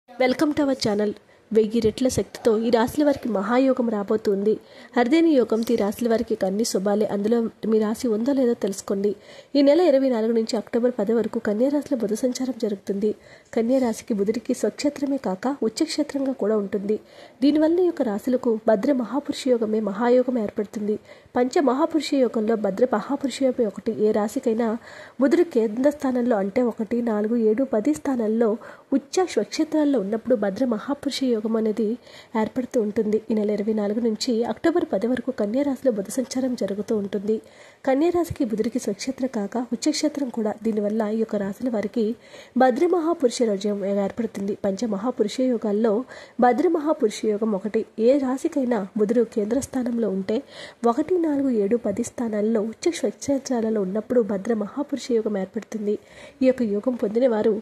Welcome to our channel. 1000 రెట్ల శక్తితో ఈ రాశుల వారికి మహాయోగం రాబోతుంది. అరుదైన యోగంతో ఈ రాశుల వారికి అన్ని శుభాలే. అందులో మీ రాశి ఉందో లేదో తెలుసుకోండి. ఈ నెల 24 నుంచి అక్టోబర్ 10 వరకు కన్యా రాశిలో బుధ సంచారం జరుగుతుంది. కన్యా రాశికి బుధుడికి స్వక్షేత్రమే కాక ఉచ్చక్షేత్రంగా కూడా ఉంటుంది. దీనివల్ల ఈ యొక్క రాశులకు భద్ర మహాపురుష యోగమే మహాయోగం ఏర్పడుతుంది. పంచ మహాపురుష యోగంలో భద్ర మహాపురుష యోగం ఒకటి. ఏ రాశికైనా బుధుడు కేంద్ర స్థానంలో అంటే 1, 4, 7, 10 స్థానాల్లో ఉచ్చ స్వక్షేత్రాల్లో ఉన్నప్పుడు భద్ర మహాపురుష యోగం అనేది ఏర్పడుతూ ఉంటుంది. ఈ నెల 24 నుంచి అక్టోబర్ 10 వరకు కన్యా రాశిలో బుధ సంచారం జరుగుతూ ఉంటుంది. కన్యా రాశికి బుధుడికి స్వక్షేత్రం కాక ఉచ్చక్షేత్రం కూడా. దీనివల్ల ఈ యొక్క రాశుల వారికి భద్ర మహాపురుష యోగం ఏర్పడుతుంది. పంచ మహాపురుష యోగాల్లో భద్ర మహాపురుష యోగం ఒకటి. ఏ రాశికైనా బుధుడు కేంద్ర స్థానంలో ఉంటే 1, 4, 7, 10 స్థానాల్లో ఉచ్చ స్వక్షేత్రాలలో ఉన్నప్పుడు భద్ర మహాపురుష యోగం ఏర్పడుతుంది. ఈ యొక్క యోగం పొందిన వారు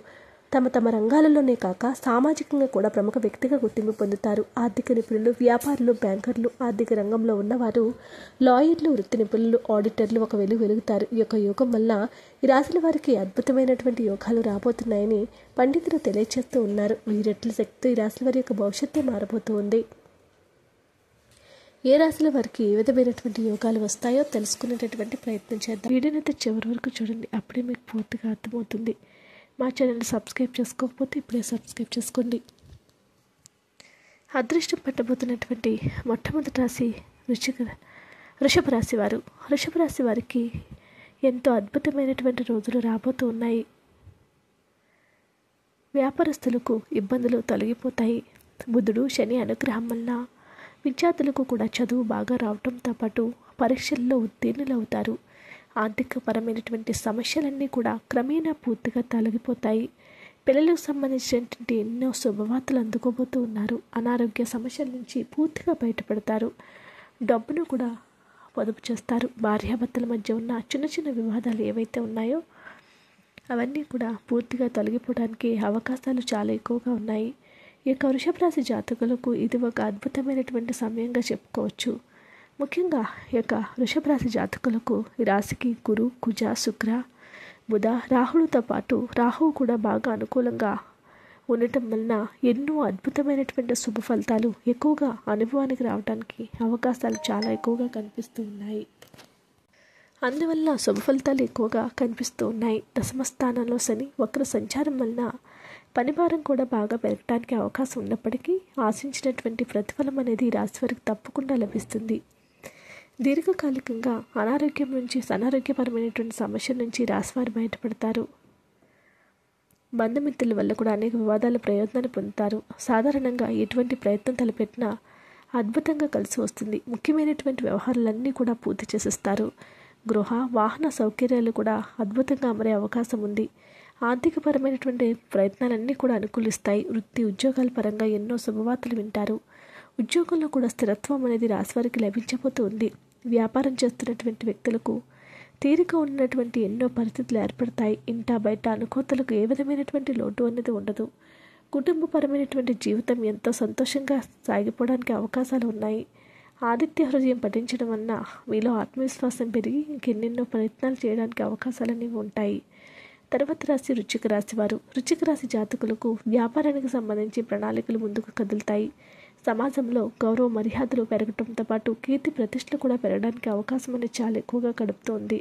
తమ రంగాలలోనే కాక సామాజికంగా కూడా ప్రముఖ వ్యక్తిగా గుర్తింపు పొందుతారు. ఆర్థిక నిపుణులు, వ్యాపారులు, బ్యాంకర్లు, ఆర్థిక రంగంలో ఉన్నవారు, లాయర్లు, వృత్తి నిపుణులు, ఆడిటర్లు ఒక వెలుగుతారు. ఈ యొక్క యోగం వల్ల ఈ రాశుల వారికి అద్భుతమైనటువంటి యోగాలు రాబోతున్నాయని పండితులు తెలియజేస్తూ ఉన్నారు. ఈ రెట్ల శక్తి ఈ రాశుల వారి యొక్క భవిష్యత్తే మారబోతుంది. ఏ రాశుల వారికి ఏ విధమైనటువంటి యోగాలు వస్తాయో తెలుసుకునేటటువంటి ప్రయత్నం చేద్దాం. వీడియోనైతే చివరి వరకు చూడండి, అప్పుడే మీకు పూర్తిగా అర్థమవుతుంది. మా ఛానల్ని సబ్స్క్రైబ్ చేసుకోకపోతే ఇప్పుడే సబ్స్క్రైబ్ చేసుకోండి. అదృష్టం పట్టబోతున్నటువంటి మొట్టమొదటి రాశి వృషభ రాశి వారు. వృషభ రాశి వారికి ఎంతో అద్భుతమైనటువంటి రోజులు రాబోతూ ఉన్నాయి. వ్యాపారస్తులకు ఇబ్బందులు తొలగిపోతాయి. బుధుడు శని అనుగ్రహం వల్ల విద్యార్థులకు కూడా చదువు బాగా రావడంతో పాటు పరీక్షల్లో ఉత్తీర్ణులవుతారు. ఆర్థికపరమైనటువంటి సమస్యలన్నీ కూడా క్రమేణా పూర్తిగా తొలగిపోతాయి. పిల్లలకు సంబంధించినటువంటి ఎన్నో శుభవార్తలు అందుకోబోతూ ఉన్నారు. అనారోగ్య సమస్యల నుంచి పూర్తిగా బయటపడతారు. డబ్బును కూడా పొదుపు చేస్తారు. భార్యాభర్తల మధ్య ఉన్న చిన్న చిన్న వివాదాలు ఏవైతే ఉన్నాయో అవన్నీ కూడా పూర్తిగా తొలగిపోవడానికి అవకాశాలు చాలా ఎక్కువగా ఉన్నాయి. ఈ యొక్క వృషభ రాశి జాతకులకు ఇది ఒక అద్భుతమైనటువంటి సమయంగా చెప్పుకోవచ్చు. ముఖ్యంగా ఈ యొక్క వృషభ రాశి జాతకులకు ఈ రాశికి గురు, కుజ, శుక్ర, బుధ, రాహులతో పాటు రాహువు కూడా బాగా అనుకూలంగా ఉండటం వలన ఎన్నో అద్భుతమైనటువంటి శుభ ఫలితాలు ఎక్కువగా అనుభవానికి రావడానికి అవకాశాలు చాలా ఎక్కువగా కనిపిస్తూ ఉన్నాయి. అందువల్ల శుభ ఫలితాలు ఎక్కువగా కనిపిస్తూ ఉన్నాయి. దశమ స్థానంలో శని వక్ర సంచారం వలన పనిభారం కూడా బాగా పెరగడానికి అవకాశం ఉన్నప్పటికీ ఆశించినటువంటి ప్రతిఫలం అనేది ఈ రాశి వారికి తప్పకుండా లభిస్తుంది. దీర్ఘకాలికంగా అనారోగ్యం నుంచి అనారోగ్యపరమైనటువంటి సమస్యల నుంచి రాశివారు బయటపడతారు. బంధుమిత్రుల వల్ల కూడా అనేక వివాదాల ప్రయోజనాన్ని పొందుతారు. సాధారణంగా ఎటువంటి ప్రయత్నం తలపెట్టినా అద్భుతంగా కలిసి వస్తుంది. ముఖ్యమైనటువంటి వ్యవహారాలన్నీ కూడా పూర్తి చేసేస్తారు. గృహ, వాహన సౌకర్యాలు కూడా అద్భుతంగా అమరే అవకాశం ఉంది. ఆర్థికపరమైనటువంటి ప్రయత్నాలన్నీ కూడా అనుకూలిస్తాయి. వృత్తి, ఉద్యోగాల పరంగా ఎన్నో శుభవార్తలు వింటారు. ఉద్యోగంలో కూడా స్థిరత్వం అనేది రాశివారికి లభించబోతుంది. వ్యాపారం చేస్తున్నటువంటి వ్యక్తులకు తీరిక ఉన్నటువంటి ఎన్నో పరిస్థితులు ఏర్పడతాయి. ఇంట బయట అనుకోతలకు ఏ విధమైనటువంటి లోటు అనేది ఉండదు. కుటుంబపరమైనటువంటి జీవితం ఎంతో సంతోషంగా సాగిపోవడానికి అవకాశాలు ఉన్నాయి. ఆదిత్య హృదయం పఠించడం వలన మీలో ఆత్మవిశ్వాసం పెరిగి ఇంకెన్నెన్నో ప్రయత్నాలు చేయడానికి అవకాశాలన్నీ ఉంటాయి. తర్వాత రాశి వృశ్చిక రాశి వారు. వృశ్చిక రాశి జాతకులకు వ్యాపారానికి సంబంధించి ప్రణాళికలు ముందుకు కదులుతాయి. సమాజంలో గౌరవ మర్యాదలు పెరగడంతో పాటు కీర్తి ప్రతిష్టలు కూడా పెరగడానికి అవకాశం అనేది చాలా ఎక్కువగా గడుపుతోంది.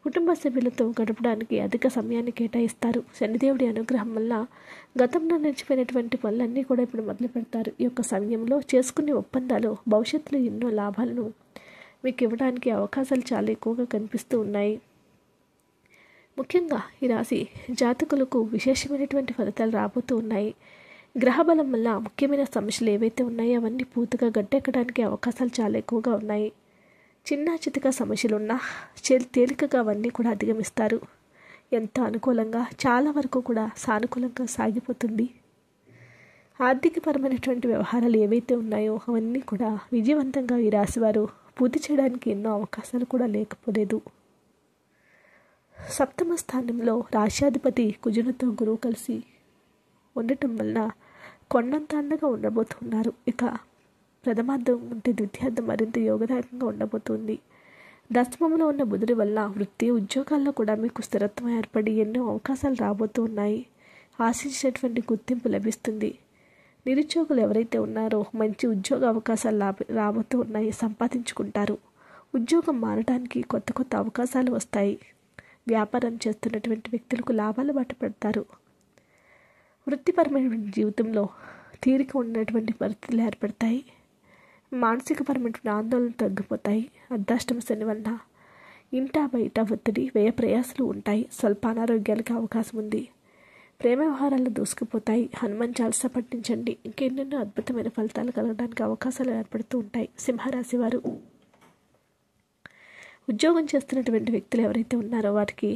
కుటుంబ సభ్యులతో గడపడానికి అధిక సమయాన్ని కేటాయిస్తారు. శనిదేవుడి అనుగ్రహం వల్ల గతంలో నిలిచిపోయినటువంటి పనులన్నీ కూడా ఇప్పుడు మొదలు పెడతారు. ఈ యొక్క సమయంలో చేసుకునే ఒప్పందాలు భవిష్యత్తులో ఎన్నో లాభాలను మీకు ఇవ్వడానికి అవకాశాలు చాలా ఎక్కువగా కనిపిస్తూ ఉన్నాయి. ముఖ్యంగా ఈ రాశి జాతకులకు విశేషమైనటువంటి ఫలితాలు రాబోతూ ఉన్నాయి. గ్రహబలం వల్ల ముఖ్యమైన సమస్యలు ఏవైతే ఉన్నాయో అవన్నీ పూర్తిగా గట్టెక్కడానికి అవకాశాలు చాలా ఎక్కువగా ఉన్నాయి. చిన్న చితక సమస్యలు ఉన్నా తేలికగా అవన్నీ కూడా అధిగమిస్తారు. ఎంతో అనుకూలంగా చాలా వరకు కూడా సానుకూలంగా సాగిపోతుంది. ఆర్థికపరమైనటువంటి వ్యవహారాలు ఏవైతే ఉన్నాయో అవన్నీ కూడా విజయవంతంగా ఈ రాశివారు పూర్తి చేయడానికి ఎన్నో అవకాశాలు కూడా లేకపోలేదు. సప్తమ స్థానంలో రాశ్యాధిపతి కుజునితో గురువు కలిసి ఉండటం వలన కొండంత అండగా ఉండబోతున్నారు. ఇక ప్రథమార్థం అంటే ద్వితీయార్థం మరింత యోగదాయకంగా ఉండబోతుంది. దశమంలో ఉన్న బుధుడి వల్ల వృత్తి, ఉద్యోగాల్లో కూడా మీకు స్థిరత్వం ఏర్పడి ఎన్నో అవకాశాలు రాబోతూ ఉన్నాయి. ఆశించినటువంటి గుర్తింపు లభిస్తుంది. నిరుద్యోగులు ఎవరైతే ఉన్నారో మంచి ఉద్యోగ అవకాశాలు రాబోతూ ఉన్నాయి, సంపాదించుకుంటారు. ఉద్యోగం మారడానికి కొత్త కొత్త అవకాశాలు వస్తాయి. వ్యాపారం చేస్తున్నటువంటి వ్యక్తులకు లాభాలు బాట పెడతారు. వృత్తిపరమైనటువంటి జీవితంలో తీరిక ఉన్నటువంటి పరిస్థితులు ఏర్పడతాయి. మానసికపరమైనటువంటి ఆందోళనలు తగ్గిపోతాయి. అర్ధాష్టమ శని వలన ఇంటా బయట ఒత్తిడి, వ్యయ ప్రయాసాలు ఉంటాయి. స్వల్ప అనారోగ్యాలకు అవకాశం ఉంది. ప్రేమ వ్యవహారాలు దూసుకుపోతాయి. హనుమాన్ చాలీసా పఠించండి. ఇంకెన్నెన్నో అద్భుతమైన ఫలితాలు కలగడానికి అవకాశాలు ఏర్పడుతూ ఉంటాయి. సింహరాశి వారు ఉద్యోగం చేస్తున్నటువంటి వ్యక్తులు ఎవరైతే ఉన్నారో వారికి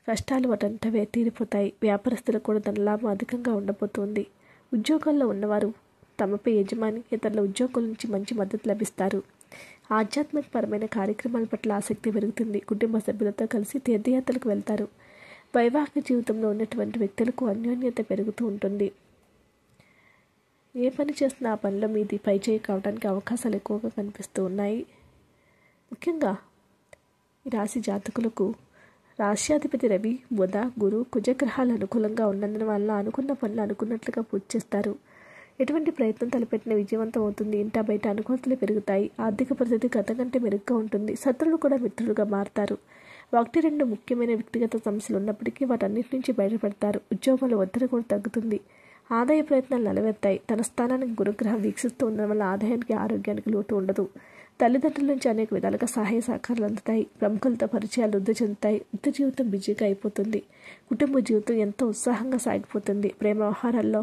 కష్టాలు వాటంతవే తీరిపోతాయి. వ్యాపారస్తులకు కూడా ధనలాభం అధికంగా ఉండబోతుంది. ఉద్యోగాల్లో ఉన్నవారు తమపై యజమాని, ఇతరుల ఉద్యోగుల నుంచి మంచి మద్దతు లభిస్తారు. ఆధ్యాత్మికపరమైన కార్యక్రమాల పట్ల ఆసక్తి పెరుగుతుంది. కుటుంబ సభ్యులతో కలిసి తీర్థయాత్రలకు వెళ్తారు. వైవాహిక జీవితంలో ఉన్నటువంటి వ్యక్తులకు అన్యోన్యత పెరుగుతూ ఉంటుంది. ఏ పని చేస్తున్నా ఆ పనిలో మీది పైచేయి కావడానికి అవకాశాలు ఎక్కువగా కనిపిస్తూ ఉన్నాయి. ముఖ్యంగా ఈ రాశి జాతకులకు రాశ్యాధిపతి రవి, బుధ, గురు, కుజగ్రహాలు అనుకూలంగా ఉన్నందున వల్ల అనుకున్న పనులు అనుకున్నట్లుగా పూర్తి చేస్తారు. ఎటువంటి ప్రయత్నం తలపెట్టిన విజయవంతం అవుతుంది. ఇంటా బయట అనుకూలతలు పెరుగుతాయి. ఆర్థిక పరిస్థితి గత కంటే మెరుగ్గా ఉంటుంది. శత్రువులు కూడా మిత్రులుగా మారుతారు. 1-2 ముఖ్యమైన వ్యక్తిగత సమస్యలు ఉన్నప్పటికీ వాటన్నిటి నుంచి బయటపడతారు. ఉద్యోగంలో ఒత్తిడి కూడా తగ్గుతుంది. ఆదాయ ప్రయత్నాలు నెలవేరుతాయి. తన స్థానానికి గురుగ్రహం వీక్షిస్తూ ఉండడం వల్ల ఆదాయానికి, ఆరోగ్యానికి లోటు ఉండదు. తల్లిదండ్రుల నుంచి అనేక విధాలుగా సహాయ సహకారాలు అందుతాయి. ప్రముఖులతో పరిచయాలు వృద్ధి చెందుతాయి. వృత్తి జీవితం బిజీగా అయిపోతుంది. కుటుంబ జీవితం ఎంతో ఉత్సాహంగా సాగిపోతుంది. ప్రేమ వ్యవహారాల్లో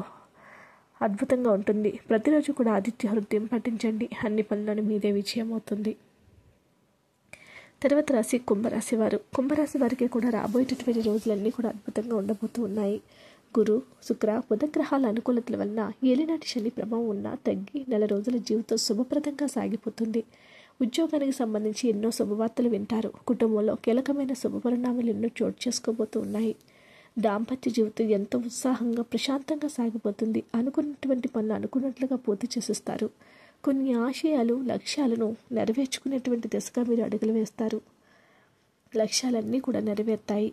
అద్భుతంగా ఉంటుంది. ప్రతిరోజు కూడా ఆదిత్య హృదయం పఠించండి. అన్ని పనులను మీదే విజయం అవుతుంది. తర్వాత రాశి కుంభరాశి వారు. కుంభరాశి వారికి కూడా రాబోయేటటువంటి రోజులన్నీ కూడా అద్భుతంగా ఉండబోతూ ఉన్నాయి. గురు, శుక్ర, బుధగ్రహాల అనుకూలతల వలన ఏలినాటి శని ప్రభావం ఉన్నా తగ్గి 4 రోజుల జీవితం శుభప్రదంగా సాగిపోతుంది. ఉద్యోగానికి సంబంధించి ఎన్నో శుభవార్తలు వింటారు. కుటుంబంలో కీలకమైన శుభపరిణామాలు ఎన్నో చోటు చేసుకోబోతూ ఉన్నాయి. దాంపత్య జీవితం ఎంతో ఉత్సాహంగా, ప్రశాంతంగా సాగిపోతుంది. అనుకున్నటువంటి పనులు అనుకున్నట్లుగా పూర్తి చేసేస్తారు. కొన్ని ఆశయాలు, లక్ష్యాలను నెరవేర్చుకునేటువంటి దిశగా మీరు అడుగులు వేస్తారు. లక్ష్యాలన్నీ కూడా నెరవేరుతాయి.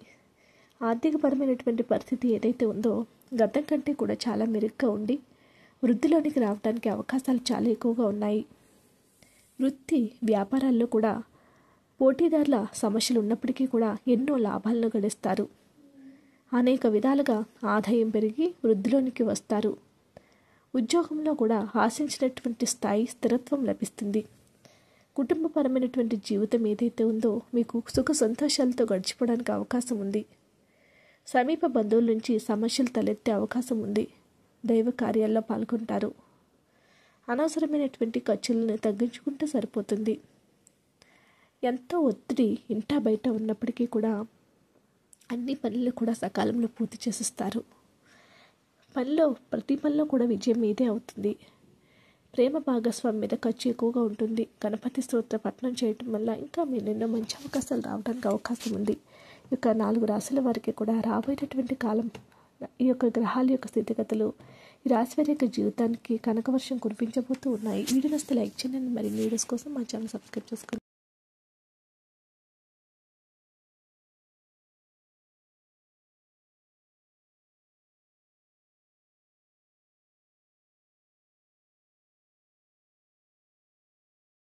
ఆర్థికపరమైనటువంటి పరిస్థితి ఏదైతే ఉందో గతం కంటే కూడా చాలా మెరుగ్గా ఉండి వృద్ధిలోనికి రావడానికి అవకాశాలు చాలా ఎక్కువగా ఉన్నాయి. వృత్తి వ్యాపారాల్లో కూడా పోటీదారుల సమస్యలు ఉన్నప్పటికీ కూడా ఎన్నో లాభాలను గడిస్తారు. అనేక విధాలుగా ఆదాయం పెరిగి వృద్ధిలోనికి వస్తారు. ఉద్యోగంలో కూడా ఆశించినటువంటి స్థాయి, స్థిరత్వం లభిస్తుంది. కుటుంబపరమైనటువంటి జీవితం ఏదైతే ఉందో మీకు సుఖ సంతోషాలతో గడిచిపోవడానికి అవకాశం ఉంది. సమీప బంధువుల నుంచి సమస్యలు తలెత్తే అవకాశం ఉంది. దైవ కార్యాల్లో పాల్గొంటారు. అనవసరమైనటువంటి ఖర్చులను తగ్గించుకుంటే సరిపోతుంది. ఎంతో ఒత్తిడి ఇంటా బయట ఉన్నప్పటికీ కూడా అన్ని పనులు కూడా సకాలంలో పూర్తి చేసేస్తారు. ప్రతి పనిలో కూడా విజయం మీదే అవుతుంది. ప్రేమ భాగస్వామి మీద ఖర్చు ఎక్కువగా ఉంటుంది. గణపతి స్తోత్ర పఠనం చేయటం వల్ల ఇంకా మీరు ఎన్నో మంచి అవకాశాలు రావడానికి అవకాశం ఉంది. ఈ యొక్క 4 రాశుల వారికి కూడా రాబోయేటటువంటి కాలం, ఈ యొక్క గ్రహాల యొక్క స్థితిగతులు ఈ రాశి వారి యొక్క జీవితానికి కనకవర్షం కురిపించబోతూ ఉన్నాయి. వీడియో నచ్చితే లైక్ చేయండి. మరిన్ని వీడియోస్ కోసం మా ఛానల్ సబ్స్క్రైబ్ చేసుకోండి.